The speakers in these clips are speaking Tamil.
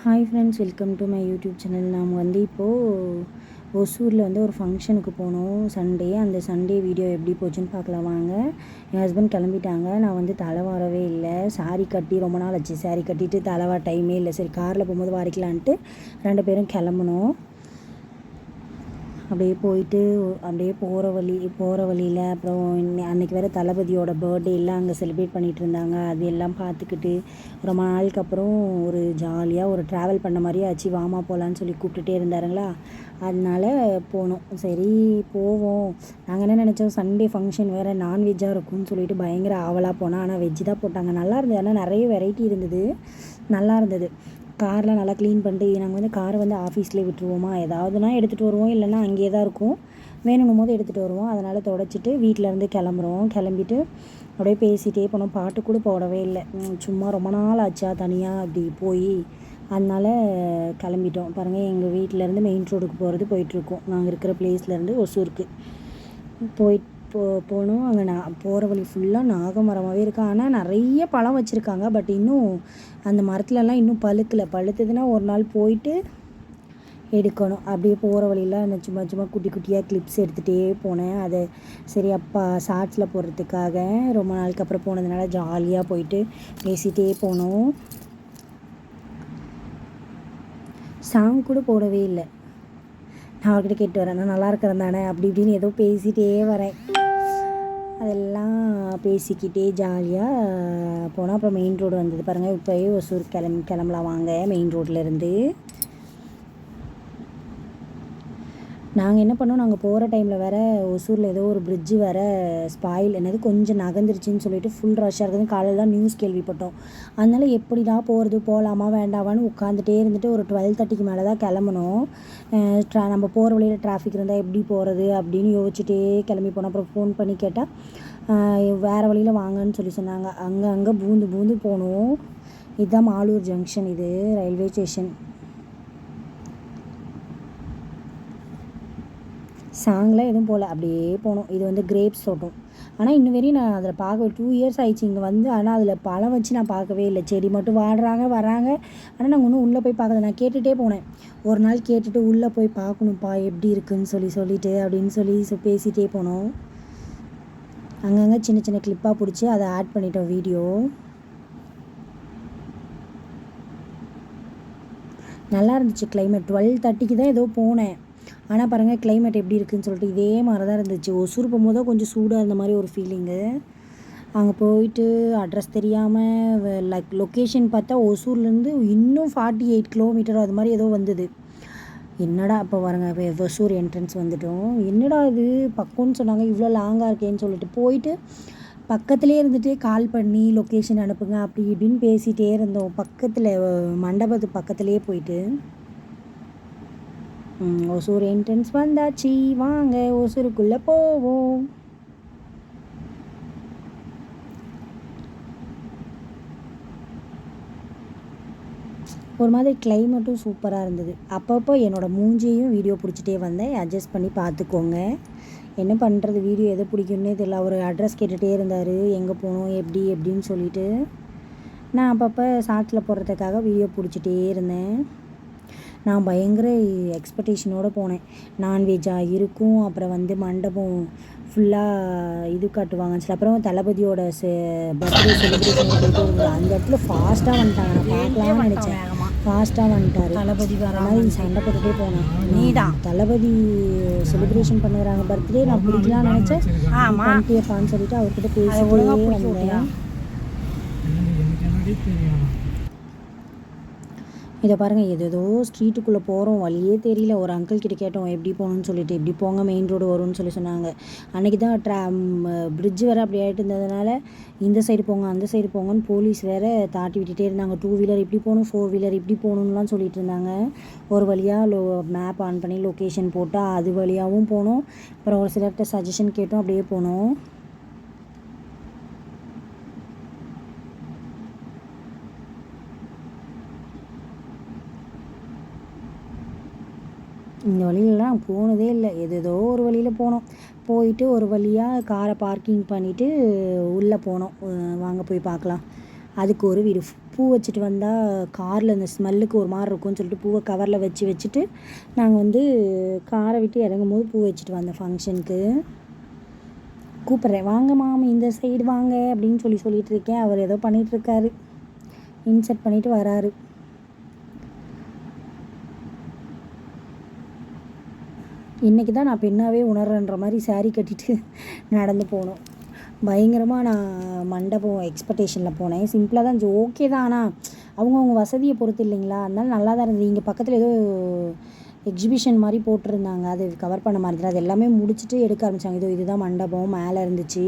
Hi friends, welcome to my YouTube channel. நாம் இப்போது ஒசூரில் ஒரு ஃபங்க்ஷனுக்கு போனோம் சண்டே. அந்த சண்டே வீடியோ எப்படி போச்சுன்னு பார்க்கலாம் வாங்க. என் ஹஸ்பண்ட் கிளம்பிட்டாங்க. நான் தலை வாரவே இல்லை. சாரீ கட்டி ரொம்ப நாள் ஆச்சு. சாரீ கட்டிட்டு தலை வார டைமே இல்லை. சரி காரில் போகும்போது வாரிக்கலான்ட்டு 2 பேரும் கிளம்புனோம். அப்படியே போயிட்டு அப்படியே போகிற வழியில் அப்புறம் அன்றைக்கி வேறு தளபதியோட பர்த்டே எல்லாம் அங்கே செலிப்ரேட் பண்ணிகிட்டு இருந்தாங்க. அது எல்லாம் பார்த்துக்கிட்டு ரொம்ப நாளுக்கு அப்புறம் ஒரு ஜாலியாக ஒரு ட்ராவல் பண்ண மாதிரியே ஆச்சு. வாமா போகலான்னு சொல்லி கூப்பிட்டுட்டே இருந்தாருங்களா, அதனால போனோம். சரி போவோம். நாங்கள் என்ன நினச்சோம், சண்டே ஃபங்க்ஷன் வேறு நான்வெஜ்ஜாக இருக்கும்னு சொல்லிட்டு பயங்கர ஆவலாக போனோம். ஆனால் வெஜ்ஜு தான் போட்டாங்க. நல்லா இருந்தது. ஆனால் நிறைய வெரைட்டி இருந்தது, நல்லா இருந்தது. கார்லாம் நல்லா க்ளீன் பண்ணிட்டு நாங்கள் காரை ஆஃபீஸ்லேயே விட்டுருவோமா, ஏதாவதுனா எடுத்துகிட்டு வருவோம், இல்லைன்னா அங்கேயே தான் இருக்கும். வேணும்னும் போது எடுத்துகிட்டு வருவோம். அதனால் தொடச்சிட்டு வீட்டிலேருந்து கிளம்புறோம். கிளம்பிட்டு அப்படியே பேசிகிட்டே போனோம். பாட்டு கூட போடவே இல்லை. சும்மா ரொம்ப நாள் ஆச்சா தனியாக அப்படி போய், அதனால் கிளம்பிட்டோம். பாருங்கள், எங்கள் வீட்டிலேருந்து மெயின் ரோடுக்கு போயிட்டுருக்கோம். நாங்கள் இருக்கிற பிளேஸ்லேருந்து ஒசூருக்கு போனோம். அங்கே போகிற வழி ஃபுல்லாக நாக மரமாகவே இருக்குது. ஆனால் நிறைய பழம் வச்சுருக்காங்க. பட் இன்னும் அந்த மரத்துலலாம் இன்னும் பழுத்ததுன்னா ஒரு நாள் போயிட்டு எடுக்கணும். அப்படியே போகிற வழியில் அந்த சும்மா குட்டி குட்டியாக கிளிப்ஸ் எடுத்துகிட்டே போனேன். அதை சரி அப்பா ஷார்ட்ஸில் போடுறதுக்காக ரொம்ப நாளுக்கு அப்புறம் போனதுனால ஜாலியாக போயிட்டு பேசிகிட்டே போனோம். சாங் கூட போடவே இல்லை. நான் அவர்கிட்ட கேட்டு வரேன், நான் நல்லா இருக்கிறேன் தானே அப்படி இப்படின்னு ஏதோ பேசிகிட்டே வரேன். அதெல்லாம் பேசிக்கிட்டே ஜாலியாக போனால் அப்புறம் மெயின் ரோடு வந்தது. பாருங்கள், இப்போயே ஒசூர் கிளம்பலாம் வாங்க. மெயின் ரோட்லேருந்து நாங்கள் என்ன பண்ணோம், நாங்கள் போகிற டைமில் வேறு ஒசூரில் ஏதோ ஒரு பிரிட்ஜு வேறு ஸ்பாயில் என்னது கொஞ்சம் நகர்ந்துருச்சுன்னு சொல்லிட்டு ஃபுல் ரஷ்ஷாக இருக்குது. காலையில் தான் நியூஸ் கேள்விப்பட்டோம். அதனால் எப்படிடா போகிறது, போகலாமா வேண்டாமான்னு உட்காந்துட்டே இருந்துட்டு ஒரு 12:30க்கு மேலே தான் கிளம்பணும். நம்ம போகிற வழியில் டிராஃபிக் இருந்தால் எப்படி போகிறது அப்படின்னு யோசிச்சுட்டே கிளம்பி போனோம். அப்புறம் ஃபோன் பண்ணி கேட்டால் வேறு வழியில் வாங்கன்னு சொல்லி சொன்னாங்க. அங்கே பூந்து போனோம். இதுதான் மாலூர் ஜங்ஷன், இது ரயில்வே ஸ்டேஷன். சாங்லாம் எதுவும் போகல, அப்படியே போனோம். இது கிரேப்ஸ் தோட்டம். ஆனால் இன்னும் வரையும் நான் அதில் பார்க்க 2 இயர்ஸ் ஆயிடுச்சு இங்கே ஆனால் அதில் பழம் வச்சு நான் பார்க்கவே இல்லை. செடி மட்டும் வராங்க. ஆனால் நாங்கள் இன்னும் உள்ளே போய் பார்க்கல. நான் கேட்டுகிட்டே போனேன். ஒரு நாள் கேட்டுட்டு உள்ளே போய் பார்க்கணும்ப்பா எப்படி இருக்குன்னு சொல்லிட்டு அப்படின்னு சொல்லி பேசிகிட்டே போனோம். அங்கங்கே சின்ன கிளிப்பாக பிடிச்சி அதை ஆட் பண்ணிட்டோம் வீடியோ. நல்லா இருந்துச்சு கிளைமேட். 12:30க்கு தான் ஏதோ போனேன். ஆனால் பாருங்கள் கிளைமேட் எப்படி இருக்குதுன்னு சொல்லிட்டு இதே மாதிரி தான் இருந்துச்சு. ஒசூர் போகும்போது தான் கொஞ்சம் சூடாக இருந்த மாதிரி ஒரு ஃபீலிங்கு. அங்கே போயிட்டு அட்ரஸ் தெரியாமல் லொக்கேஷன் பார்த்தா ஒசூர்லேருந்து இன்னும் 48 கிலோமீட்டர் அது மாதிரி ஏதோ வந்தது. என்னடா அப்போ பாருங்க, ஒசூர் என்ட்ரன்ஸ் வந்துட்டோம். என்னடா இது பக்கம்னு சொன்னாங்க, இவ்வளோ லாங்காக இருக்கேன்னு சொல்லிட்டு போயிட்டு பக்கத்துலேயே இருந்துகிட்டே கால் பண்ணி லொக்கேஷன் அனுப்புங்க அப்படி இப்படின்னு பேசிகிட்டே இருந்தோம். பக்கத்தில் மண்டபத்து பக்கத்துலேயே போயிட்டு ஒசூர் என்ட்ரன்ஸ் வந்தாச்சு, வாங்க ஒசூருக்குள்ளே போவோம். ஒரு மாதிரி கிளைமேட்டும் சூப்பராக இருந்தது. அப்பப்போ என்னோடய மூஞ்சியையும் வீடியோ பிடிச்சிட்டே வந்தேன். அட்ஜஸ்ட் பண்ணி பார்த்துக்கோங்க. என்ன பண்ணுறது, வீடியோ எது பிடிக்கும்னே தெரியல. அவர் அட்ரஸ் கேட்டுகிட்டே இருந்தார், எங்கே போகணும் எப்படின்னு சொல்லிட்டு. நான் அப்பப்போ ஷார்ட்ஸில் போடுறதுக்காக வீடியோ பிடிச்சிட்டே இருந்தேன். நான் பயங்கர எக்ஸ்பெக்டேஷனோடு போனேன். நான்வெஜ்ஜாக இருக்கும், அப்புறம் மண்டபம் ஃபுல்லாக இது காட்டுவாங்கன்னு சொல்லி, அப்புறம் தளபதியோட பர்த்டே செலிப்ரேஷன் போயிட்டு அந்த இடத்துல ஃபாஸ்ட்டாக வந்துட்டாங்க. நான் பார்க்கலாம்னு நினச்சேன், ஃபாஸ்ட்டாக வந்துட்டார் தளபதி. அதனால் சண்டை போட்டுகிட்டே போனேன். நீ தான் தளபதி செலிப்ரேஷன் பண்ணுறாங்க பர்த்டே, நான் பிடிக்கலாம்னு நினச்சேன். பண்ணிட்டேப்பான்னு சொல்லிட்டு அவர்கிட்ட பேசிட்டே வந்தேன். இதை பாருங்கள், ஏதோ ஸ்ட்ரீட்டுக்குள்ளே போகிறோம், வழியே தெரியல. ஒரு அங்கிள் கிட்ட கேட்டோம் எப்படி போகணுன்னு சொல்லிட்டு. எப்படி போங்க மெயின் ரோடு வரும்னு சொல்லி சொன்னாங்க. அன்றைக்கி தான் பிரிட்ஜ் வேறு அப்படி ஆகிட்டு இருந்ததுனால இந்த சைடு போங்க அந்த சைடு போங்கன்னு போலீஸ் வேறு தாட்டி விட்டுட்டே இருந்தாங்க. 2 வீலர் இப்படி போகணும், 4 வீலர் இப்படி போகணுன்னுலாம் சொல்லிட்டு இருந்தாங்க. ஒரு வழியாக மேப் ஆன் பண்ணி லொக்கேஷன் போட்டால் அது வழியாகவும் போனோம். அப்புறம் ஒரு சிலர்கிட்ட சஜஷன் கேட்டோம், அப்படியே போனோம். இந்த வழியிலலாம் போனதே இல்லை. ஏதோ ஒரு வழியில் போனோம். போயிட்டு ஒரு வழியாக காரை பார்க்கிங் பண்ணிவிட்டு உள்ளே போனோம். வாங்க போய் பார்க்கலாம். அதுக்கு ஒரு வீடு பூ வச்சுட்டு வந்தால் காரில் இந்த ஸ்மெல்லுக்கு ஒரு மாதிரி இருக்கும்னு சொல்லிட்டு பூவை கவரில் வச்சுட்டு நாங்கள் வந்து காரை விட்டு இறங்கும் போது பூ வச்சுட்டு வந்தோம் ஃபங்க்ஷனுக்கு. கூப்பிட்றேன், வாங்க மாமி இந்த சைடு வாங்க அப்படின்னு சொல்லிட்டு இருக்கேன். அவர் ஏதோ பண்ணிகிட்ருக்காரு, இன்சர்ட் பண்ணிவிட்டு வராரு. இன்றைக்கி தான் நான் பெண்ணாகவே உணர்றேன்ற மாதிரி சாரீ கட்டிட்டு நடந்து போனோம். பயங்கரமாக நான் மண்டபம் எக்ஸ்பெக்டேஷனில் போனேன். சிம்பிளாக தான் இருந்துச்சு, ஓகே தான். ஆனால் அவங்கவுங்க வசதியை பொறுத்து இல்லைங்களா, அதனால நல்லா தான் இருந்தது. இங்கே பக்கத்தில் ஏதோ எக்ஸிபிஷன் மாதிரி போட்டிருந்தாங்க, அது கவர் பண்ண மாதிரி தான். அது எல்லாமே முடிச்சுட்டு எடுக்க ஆரம்பித்தாங்க. இதுதான் மண்டபம் மேலே இருந்துச்சு.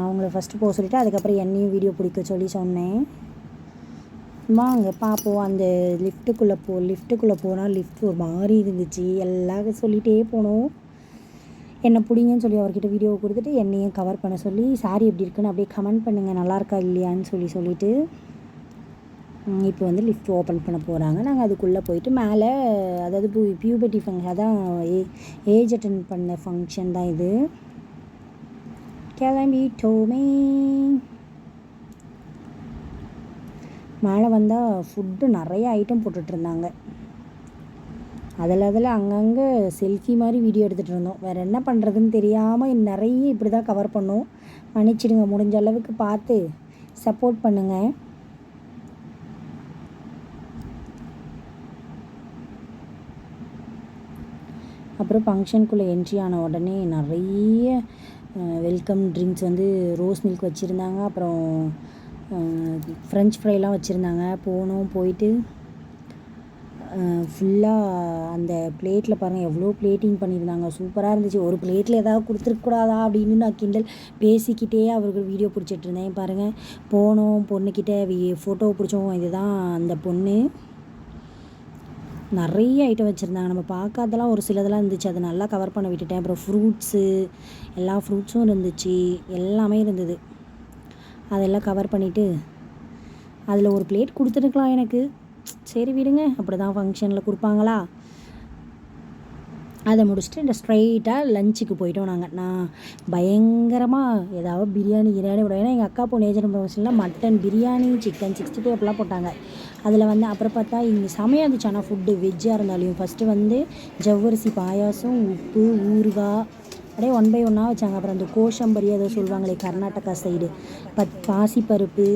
அவங்கள ஃபஸ்ட்டு போக சொல்லிவிட்டு அதுக்கப்புறம் என்னையும் வீடியோ பிடிக்க சொன்னேன். வாங்க பார்ப்போம். அந்த லிஃப்ட்டுக்குள்ளே போனால் லிஃப்ட் ஒரு மாதிரி இருந்துச்சு. எல்லாம் சொல்லிகிட்டே போனோம். என்னை பிடிங்கன்னு சொல்லி அவர்கிட்ட வீடியோவை கொடுத்துட்டு என்னையும் கவர் பண்ண சொல்லி சாரி எப்படி இருக்குன்னு அப்படியே கமெண்ட் பண்ணுங்கள், நல்லா இருக்கா இல்லையான்னு சொல்லிட்டு இப்போ வந்து லிஃப்ட் ஓப்பன் பண்ண போகிறாங்க. நாங்கள் அதுக்குள்ளே போயிட்டு மேலே, அதாவது பியூபர்ட்டி ஃபங்க்ஷன், அதான் ஏஜ் அட்டன் பண்ண ஃபங்க்ஷன் தான் இது. கிளம்பிட்டோமே. மேலே வந்தால் ஃபுட்டு நிறைய ஐட்டம் போட்டுட்ருந்தாங்க. அதில் அங்கங்கே செல்ஃபி மாதிரி வீடியோ எடுத்துகிட்டு இருந்தோம். வேறு என்ன பண்ணுறதுன்னு தெரியாமல் நிறைய இப்படி தான் கவர் பண்ணோம். மன்னிச்சிடுங்க, முடிஞ்ச அளவுக்கு பார்த்து சப்போர்ட் பண்ணுங்கள். அப்புறம் ஃபங்க்ஷனுக்குள்ளே என்ட்ரி ஆன உடனே நிறைய வெல்கம் ட்ரிங்க்ஸ் வந்து ரோஸ் மில்க் வச்சுருந்தாங்க. அப்புறம் ஃப்ரெஞ்ச் ஃப்ரைலாம் வச்சுருந்தாங்க. போயிட்டு ஃபுல்லாக அந்த பிளேட்டில் பாருங்கள் எவ்வளோ பிளேட்டிங் பண்ணியிருந்தாங்க, சூப்பராக இருந்துச்சு. ஒரு பிளேட்டில் ஏதாவது கொடுத்துருக்கூடாதா அப்படின்னு நான் கிண்டல் பேசிக்கிட்டே அவர்கள் வீடியோ பிடிச்சிட்டு இருந்தேன். பாருங்கள், பொண்ணுக்கிட்ட ஃபோட்டோ பிடிச்சோம். இதுதான் அந்த பொண்ணு. நிறைய ஐட்டம் வச்சுருந்தாங்க, நம்ம பார்க்காதெல்லாம் ஒரு சிலதெல்லாம் இருந்துச்சு, அதை நல்லா கவர் பண்ண விட்டுட்டேன். அப்புறம் ஃப்ரூட்ஸு, எல்லா ஃப்ரூட்ஸும் இருந்துச்சு, எல்லாமே இருந்தது. அதெல்லாம் கவர் பண்ணிவிட்டு அதில் ஒரு பிளேட் கொடுத்துருக்கலாம் எனக்கு, சரி விடுங்க, அப்படி தான் ஃபங்க்ஷனில் கொடுப்பாங்களா. அதை முடிச்சுட்டு இந்த ஸ்ட்ரைட்டாக லஞ்சுக்கு போயிட்டோம் நாங்கள். நான் பயங்கரமாக ஏதாவது பிரியாணி விட, ஏன்னா எங்கள் அக்கா பொண்ணு ஏஜ் ப்ரொஃபஷனில் மட்டன் பிரியாணி, சிக்கன் 65 அப்படிலாம் போட்டாங்க. அதில் வந்து அப்புறம் பார்த்தா இங்கே செமையாக இருந்துச்சு. ஆனால் ஃபுட்டு வெஜ்ஜாக இருந்தாலையும் ஃபஸ்ட்டு வந்து ஜவ்வரிசி பாயாசம், உப்பு, ஊறுகாய் அப்படியே 1 by 1 வச்சாங்க. அப்புறம் அந்த கோஷம்பரி ஏதோ சொல்லுவாங்களே கர்நாடகா சைடு, பாசிப்பருப்பு,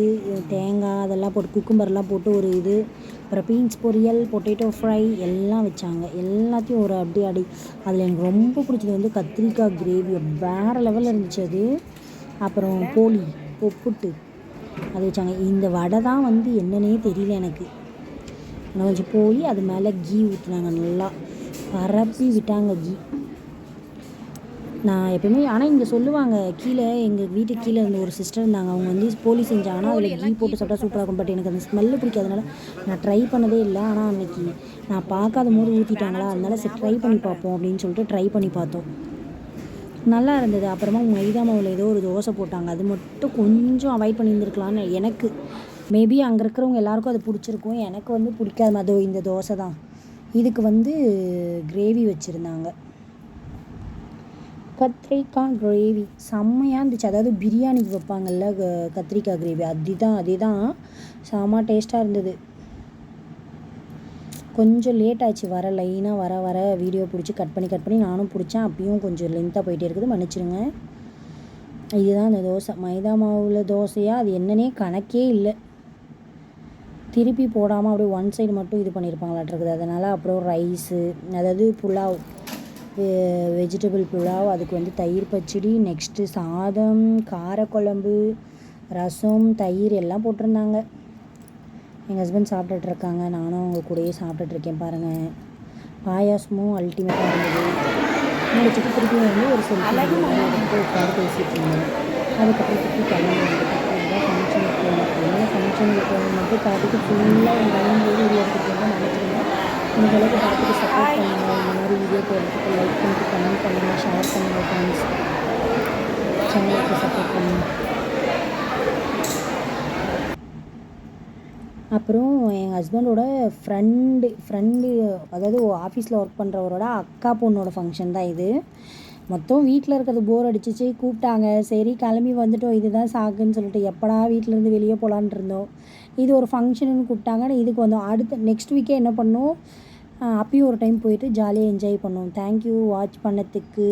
தேங்காய் அதெல்லாம் போட்டு, குக்கும்பர்லாம் போட்டு ஒரு இது, அப்புறம் பீன்ஸ் பொரியல், பொட்டேட்டோ ஃப்ரை எல்லாம் வச்சாங்க. எல்லாத்தையும் ஒரு அடி. அதில் எனக்கு ரொம்ப பிடிச்சது வந்து கத்திரிக்காய் கிரேவி, வேறு லெவலில் இருந்துச்சு அது. அப்புறம் போலி, ஒப்புட்டு அது வச்சாங்க. இந்த வடை தான் வந்து என்னன்னே தெரியல எனக்கு. கொஞ்சம் போலி, அது மேலே கீ ஊற்றுனாங்க, நல்லா பரப்பி விட்டாங்க கீ. நான் எப்போயுமே, ஆனால் இங்கே சொல்லுவாங்க, கீழே எங்கள் வீட்டுக்கு கீழே இருந்த ஒரு சிஸ்டர் இருந்தாங்க, அவங்க வந்து போலி செஞ்சாங்கன்னா அதில் கீ போட்டு சாப்பிட்டா சூப்பராக இருக்கும். பட் எனக்கு அந்த ஸ்மெல்லு பிடிக்காதனால நான் ட்ரை பண்ணதே இல்லை. ஆனால் அன்றைக்கி நான் பார்க்காத போது ஊற்றிட்டாங்களா, அதனால சரி ட்ரை பண்ணி பார்ப்போம் அப்படின்னு சொல்லிட்டு ட்ரை பண்ணி பார்த்தோம், நல்லா இருந்தது. அப்புறமா மைதா மாவில் ஏதோ ஒரு தோசை போட்டாங்க, அது மட்டும் கொஞ்சம் அவாய்ட் பண்ணியிருந்துருக்கலான்னு எனக்கு. மேபி அங்கே இருக்கிறவங்க எல்லாேருக்கும் அது பிடிச்சிருக்கும், எனக்கு வந்து பிடிக்காது. அதோ இந்த தோசை தான். இதுக்கு வந்து கிரேவி வச்சுருந்தாங்க, கத்திரிக்காய் கிரேவி செம்மையாக இருந்துச்சு. அதாவது பிரியாணிக்கு வைப்பாங்கள்ல கத்திரிக்காய் கிரேவி, அதே தான் செம்ம டேஸ்ட்டாக இருந்தது. கொஞ்சம் லேட் ஆச்சு லைனாக வர வீடியோ பிடிச்சி கட் பண்ணி நானும் பிடிச்சேன். அப்பயும் கொஞ்சம் லென்த்தாக போயிட்டே இருக்குது, மன்னிச்சிடுங்க. இதுதான் அந்த தோசை, மைதா மாவில் தோசையாக அது என்னன்னே கணக்கே இல்லை. திருப்பி போடாமல் அப்படியே ஒன் சைடு மட்டும் இது பண்ணியிருப்பாங்களாட்டிருக்குது. அதனால் அப்புறம் ரைஸு, அதாவது புலாவ், வெஜிடபிள் புலாவ், அதுக்கு வந்து தயிர் பச்சடி, நெக்ஸ்ட்டு சாதம், காரக்குழம்பு, ரசம், தயிர் எல்லாம் போட்டிருந்தாங்க. எங்கள் ஹஸ்பண்ட் சாப்பிட்டுட்ருக்காங்க, நானும் அவங்க கூடயே சாப்பிட்டுட்ருக்கேன். பாருங்கள், பாயாசமும் அல்டிமேட்டாக இருந்தது. முடிச்சுட்டு திருப்பி வந்து ஒரு செல்ஃபி உட்காந்து பேசிகிட்டு இருந்தேன். அதுக்கப்புறம் திருப்பி கிளம்பி வந்துட்டு இதுதான் ஃபங்க்ஷனுக்கு போனோம். ஃபங்க்ஷனுக்கு போகும்போது பார்த்துட்டு ஃபுல்லாக எங்கள் வரும்போது வீடியோ எடுத்துகிட்டு வந்து நினச்சிருந்தேன். இந்த அளவுக்கு பார்த்துட்டு சப்போர்ட் பண்ணுங்கள். இந்த மாதிரி வீடியோ போடுறதுக்கு லைக் பண்ணிட்டு கமெண்ட் பண்ணுங்கள், ஷேர் பண்ணுங்கள் ஃப்ரெண்ட்ஸ், சேனலுக்கு சப்போர்ட் பண்ணுங்கள். அப்புறம் எங்கள் ஹஸ்பண்டோட ஃப்ரெண்டு அதாவது ஆஃபீஸில் ஒர்க் பண்ணுறவரோட அக்கா பொண்ணோட ஃபங்க்ஷன் தான் இது. மொத்தம் வீட்டில் இருக்கிறது போர் அடிச்சிச்சு, கூப்பிட்டாங்க, சரி கிளம்பி வந்துட்டோம். இதுதான் சாக்குன்னு சொல்லிட்டு எப்படா வீட்டிலேருந்து வெளியே போகலான் இருந்தோம். இது ஒரு ஃபங்க்ஷனுன்னு கூப்பிட்டாங்க. இதுக்கு வந்தோம். அடுத்த நெக்ஸ்ட் வீக்கே என்ன பண்ணோம், அப்பயும் ஒரு டைம் போயிட்டு ஜாலியாக என்ஜாய் பண்ணோம். தேங்க்யூ வாட்ச் பண்ணதுக்கு.